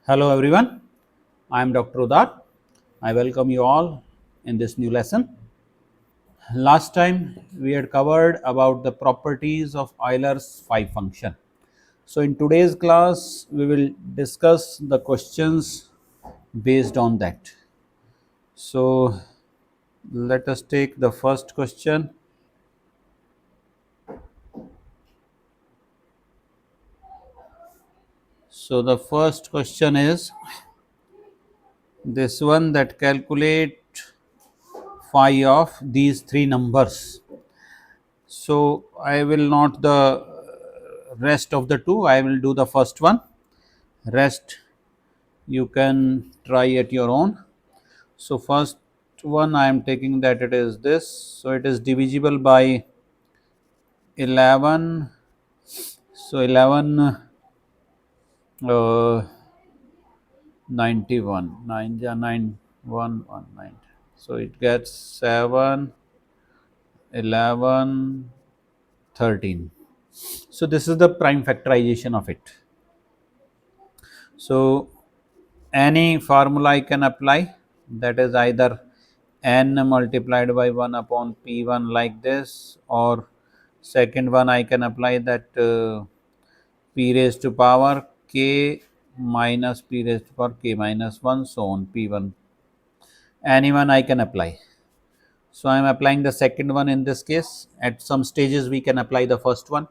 Hello everyone, I am Dr. Udar. I welcome you all in this new lesson. Last time we had covered about the properties of Euler's phi function. So in today's class we will discuss the questions based on that. So let us take the first question. So the first question is this one, that calculate phi of these three numbers. So I will not the rest of the two, I will do the first one. Rest you can try at your own. So first one I am taking that it is this. So it is divisible by 11. So 11 91 9 ja 9 1 1 9. So it gets 7 11 13. So this is the prime factorization of it. So any formula I can apply, that is either n multiplied by 1 upon p1 like this, or second one I can apply that p raised to power k minus p raised to power k minus 1, so on p1. Anyone I can apply. So I am applying the second one in this case. At some stages we can apply the first one.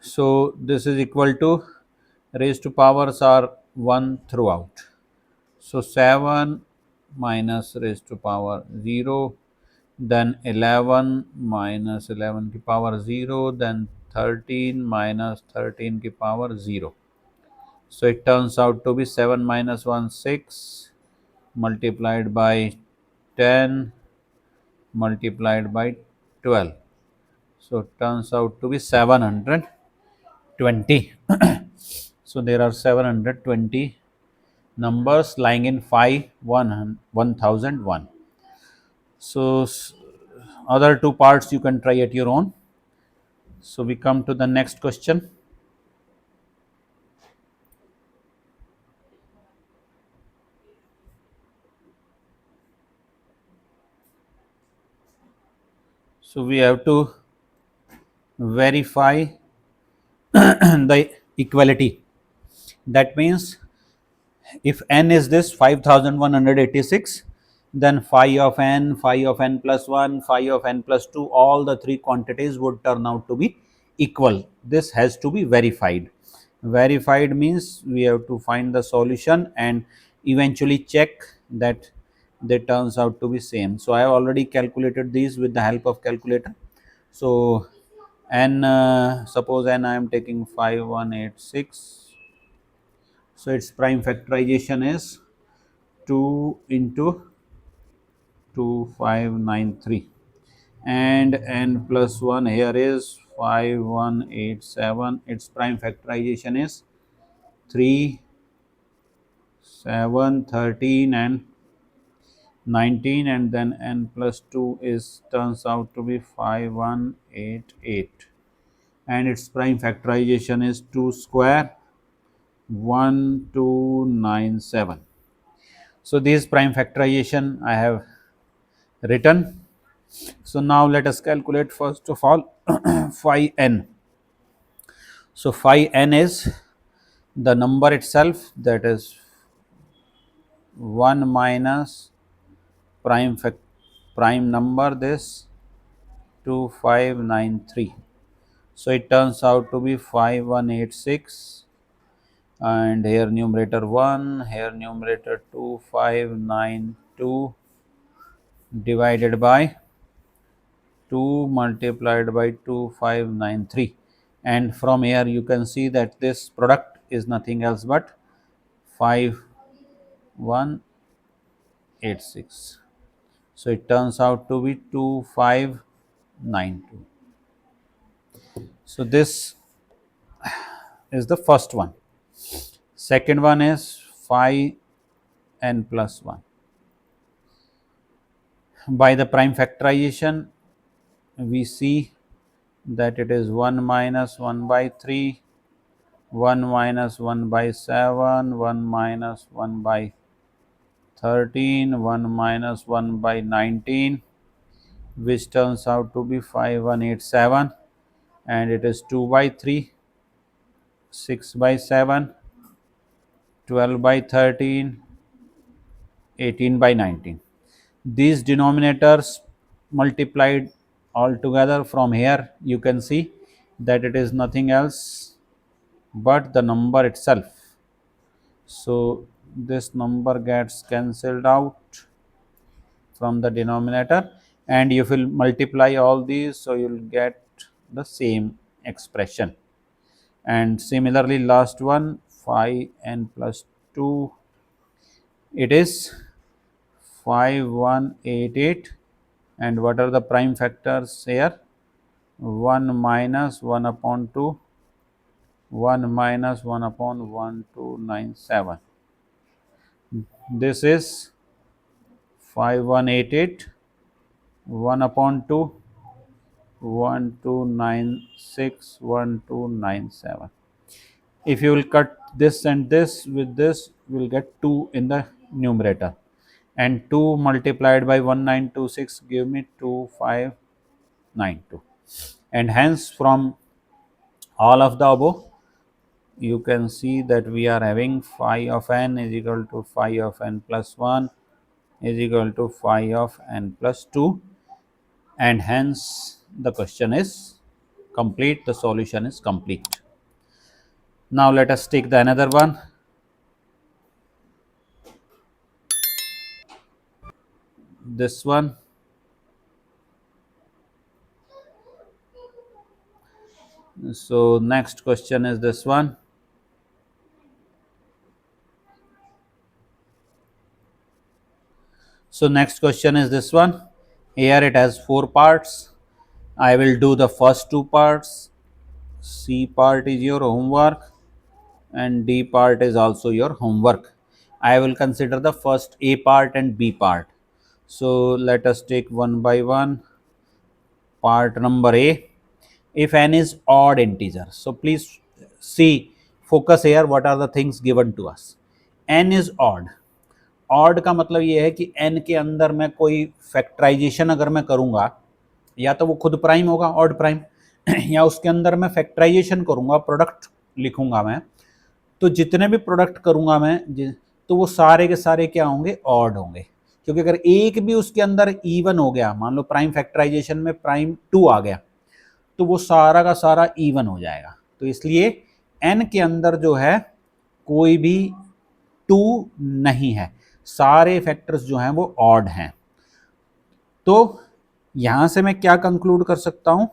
So this is equal to raised to powers are 1 throughout. So 7 minus raised to power 0, then 11 minus 11 की power 0, then 13 minus 13 की power 0. So it turns out to be 7 minus 1 6 multiplied by 10 multiplied by 12. So it turns out to be 720. So there are 720 numbers lying in phi 1001. So other two parts you can try at your own. So we come to the next question. So we have to verify the equality. That means if n is this 5186, then phi of n plus 1, phi of n plus 2, all the three quantities would turn out to be equal. This has to be verified. Verified means we have to find the solution and eventually check that they turns out to be same. So I have already calculated these with the help of calculator. So n, suppose n I am taking 5186. So its prime factorization is 2 into 2593, and n plus 1 here is 5187. Its prime factorization is 3 7 13 and 19, and then n plus 2 is turns out to be 5188, and its prime factorization is 2 square 1297. So this prime factorization I have written. So now let us calculate first of all phi n. So phi n is the number itself, that is 1 minus prime number this 2593. So it turns out to be 5186, and here numerator 1, here numerator 2592 divided by 2 multiplied by 2593, and from here you can see that this product is nothing else but 5186. So it turns out to be 2592. So this is the first one. Second one is phi n plus 1. By the prime factorization we see that it is 1 minus 1 by 3, 1 minus 1 by 7, 1 minus 1 by 13, 1 minus 1 by 19, which turns out to be 5187, and it is 2 by 3, 6 by 7, 12 by 13, 18 by 19. These denominators multiplied all together, from here you can see that it is nothing else but the number itself. So this number gets cancelled out from the denominator, and you will multiply all these, so you will get the same expression. And similarly, last one, 5n plus 2, it is 5188. And what are the prime factors here? 1 minus 1 upon 2, 1 minus 1 upon 1297. This is 5188, 1 upon 2, 1296, 1297. If you will cut this and this with this, we will get 2 in the numerator, and 2 multiplied by 1926 give me 2592. And hence, from all of the above, you can see that we are having phi of n is equal to phi of n plus 1 is equal to phi of n plus 2, and hence the question is complete, the solution is complete. Now let us take the another one. This one. So next question is this one. So next question is this one. Here it has 4 parts. I will do the first 2 parts. C part is your homework, and D part is also your homework. I will consider the first A part and B part. So let us take one by one. Part number A. If n is odd integer, so please see, focus here, what are the things given to us. N is odd. Odd का मतलब ये है कि n के अंदर मैं कोई factorisation अगर मैं करूंगा, या तो वो खुद प्राइम होगा ऑड प्राइम, या उसके अंदर मैं फैक्टराइजेशन करूंगा, प्रोडक्ट लिखूंगा मैं, तो जितने भी प्रोडक्ट करूंगा मैं, तो वो सारे के सारे क्या होंगे? ऑड होंगे। क्योंकि अगर एक भी उसके अंदर इवन हो गया, मान लो प्राइम फैक्टराइजेशन में प्राइम 2 आ गया, तो वो सारा का सारा इवन हो जाएगा। तो इसलिए n के अंदर जो है कोई भी 2 नहीं है, सारे फैक्टर्स जो हैं वो ऑड हैं। तो यहां से मैं क्या कंक्लूड कर सकता हूं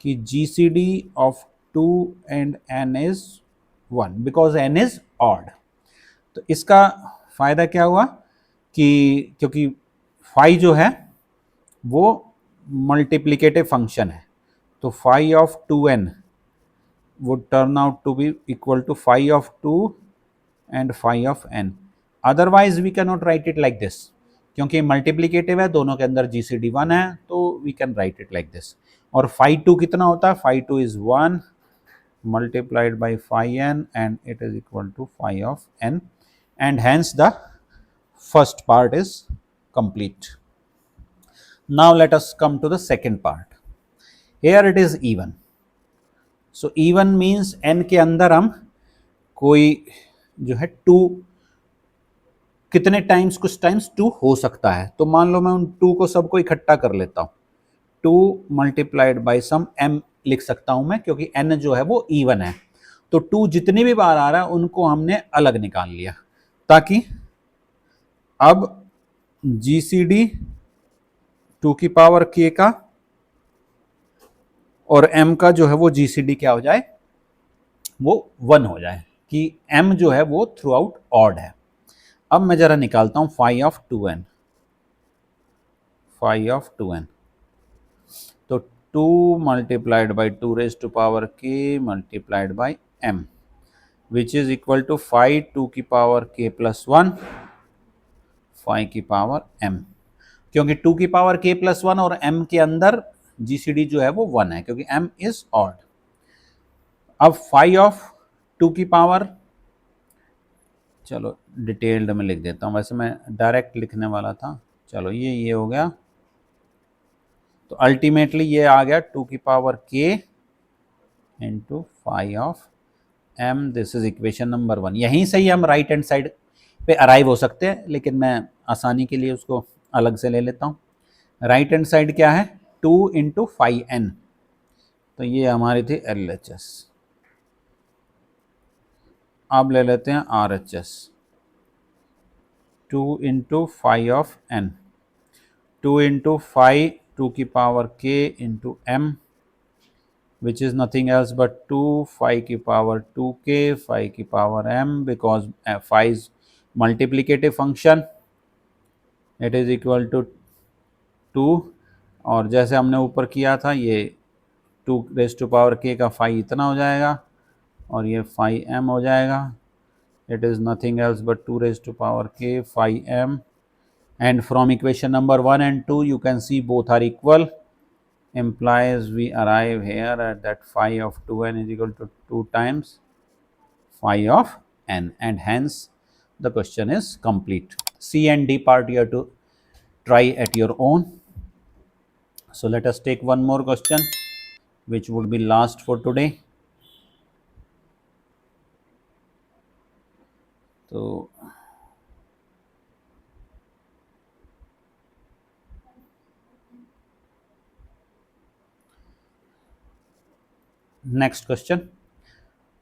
कि GCD of 2 and n is 1 because n is odd. तो इसका फायदा क्या हुआ कि क्योंकि फाई जो है वो मल्टीप्लिकेटिव फंक्शन है, तो phi of 2n would turn out to be equal to phi of 2 and phi of n. Otherwise we cannot write it like this, क्योंकि मल्टीप्लिकेटिव है, दोनों के अंदर GCD 1 है, तो we can write it like this. और phi 2 कितना होता है? phi 2 is 1 multiplied by phi n, and it is equal to phi of n, and hence the first part is complete. Now let us come to the second part. Here it is even. So even means n के अंदर हम कोई जो है 2 कितने times, कुछ times 2 हो सकता है। तो मान लो मैं उन 2 को सबको इकट्ठा कर लेता हूं, 2 मल्टीप्लाइड बाई सम m लिख सकता हूं मैं, क्योंकि n जो है वो इवन है। तो 2 जितनी भी बार आ रहा है उनको हमने अलग निकाल लिया, ताकि अब GCD 2 की पावर k का और m का जो है वो GCD क्या हो जाए? वो 1 हो जाए, कि m जो है वो थ्रू आउट ऑड है। अब मैं जरा निकालता हूं phi of 2n। Phi of 2n, तो 2 multiplied by 2 raise to power k multiplied by m, which is equal to phi 2 की पावर k प्लस 1 फाई की पावर m, क्योंकि 2 की पावर k प्लस 1 और m के अंदर GCD जो है वो 1 है, क्योंकि m इज ऑड। अब फाई ऑफ 2 की पावर, चलो डिटेल्ड में लिख देता हूँ, वैसे मैं डायरेक्ट लिखने वाला था, चलो ये हो गया। तो अल्टीमेटली ये आ गया 2 की power k into five of m, this is equation number 1। यहीं से ही हम राइट हैंड साइड पे अराइव हो सकते हैं, लेकिन मैं आसानी के लिए उसको अलग से ले लेता हूँ। राइट हैंड साइड क्या है, 2 इंटू फाइव एन, तो ये हमारी थी LHS। अब ले लेते हैं RHS, 2 into five of n, 2 into five 2 की power k into m, which is nothing else but 2 5 की पावर 2k 5 की power m, because phi is multiplicative function, it is equal to 2। और जैसे हमने ऊपर किया था, ये 2 रेज टू पावर k का फाई इतना हो जाएगा और ये फाई m हो जाएगा। It is nothing else but 2 raise to power k phi m, and from equation number 1 and 2 you can see both are equal, implies we arrive here at that phi of 2n is equal to 2 times phi of n, and hence the question is complete. C and D part you have to try at your own. So let us take one more question which would be last for today. तो next question,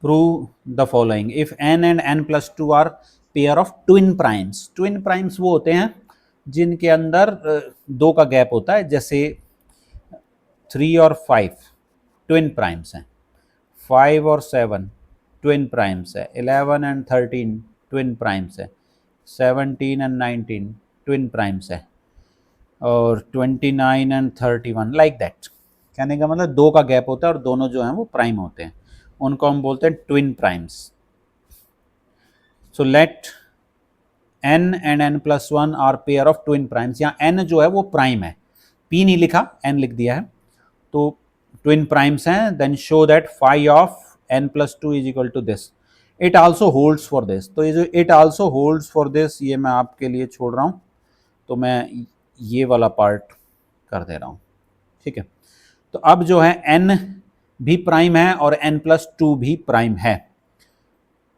prove the following, if n and n plus 2 are pair of twin primes। twin primes वो होते हैं जिनके अंदर दो का gap होता है, जैसे 3 और 5 ट्विन प्राइम्स हैं, 5 और 7 ट्विन प्राइम्स है, 11 एंड 13 ट्विन प्राइम्स है, 17 एंड 19 ट्विन प्राइम्स है, और 29 एंड 31 लाइक दैट। कहने का मतलब दो का गैप होता है और दोनों जो हैं वो प्राइम होते हैं, उनको हम बोलते हैं twin primes. So let n and n plus 1 are pair of twin primes. यहाँ n जो है वो प्राइम है, p नहीं लिखा, n लिख दिया है, तो ट्विन प्राइम्स हैं। Then show that phi of n plus 2 is equal to this, it also holds for this. तो ये जो it also holds for this, ये मैं आपके लिए छोड़ रहा हूँ, तो मैं ये वाला पार्ट कर दे रहा हूँ, ठीक है। तो अब जो है n भी प्राइम है और n प्लस 2 भी प्राइम है,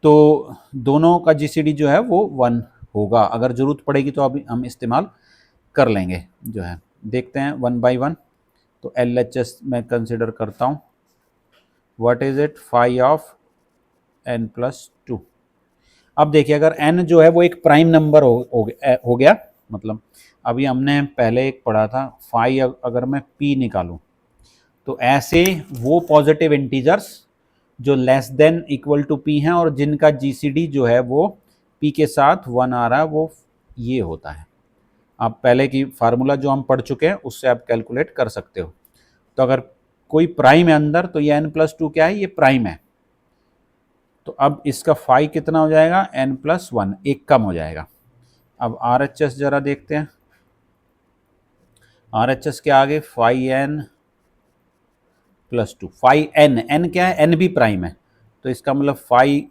तो दोनों का GCD जो है वो 1 होगा। अगर ज़रूरत पड़ेगी तो अभी हम इस्तेमाल कर लेंगे जो है। देखते हैं 1 बाई 1। तो LHS में कंसिडर करता हूँ, what is it, phi of n plus 2। अब देखिए अगर n जो है वो एक प्राइम नंबर हो गया, मतलब अभी हमने पहले एक पढ़ा था, फाई अगर मैं p निकालूं तो ऐसे वो पॉजिटिव इंटीजर्स जो less than equal to p हैं और जिनका GCD जो है वो p के साथ 1 आ रहा है, वो ये होता है। आप पहले की फार्मूला जो हम पढ़ चुके हैं उससे आप कैलकुलेट कर सकते हो। तो अगर कोई प्राइम है अंदर, तो ये n प्लस 2 क्या है, ये प्राइम है। तो अब इसका फाई कितना हो जाएगा, n प्लस 1, एक कम हो जाएगा। अब RHS जरा देखते हैं, RHS के आगे phi n plus 2, phi n क्या है, n भी प्राइम है, तो इसका मतलब फाई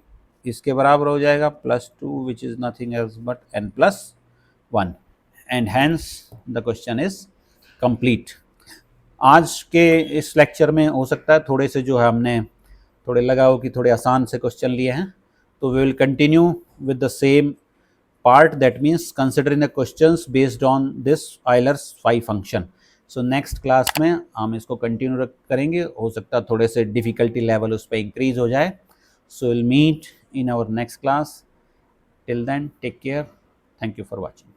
इसके बराबर हो जाएगा plus 2, which is nothing else but n plus 1, and hence the question is complete. आज के इस लेक्चर में हो सकता है थोड़े से जो है हमने थोड़े लगा हो कि थोड़े आसान से क्वेश्चन लिए हैं, तो we will continue with the same part, that means considering the questions based on this Euler's phi function। so next class में हम इसको कंटिन्यू करेंगे, हो सकता है थोड़े से डिफिकल्टी लेवल उस पर इंक्रीज हो जाए। so we'll meet in our next class, till then take care, thank you for watching।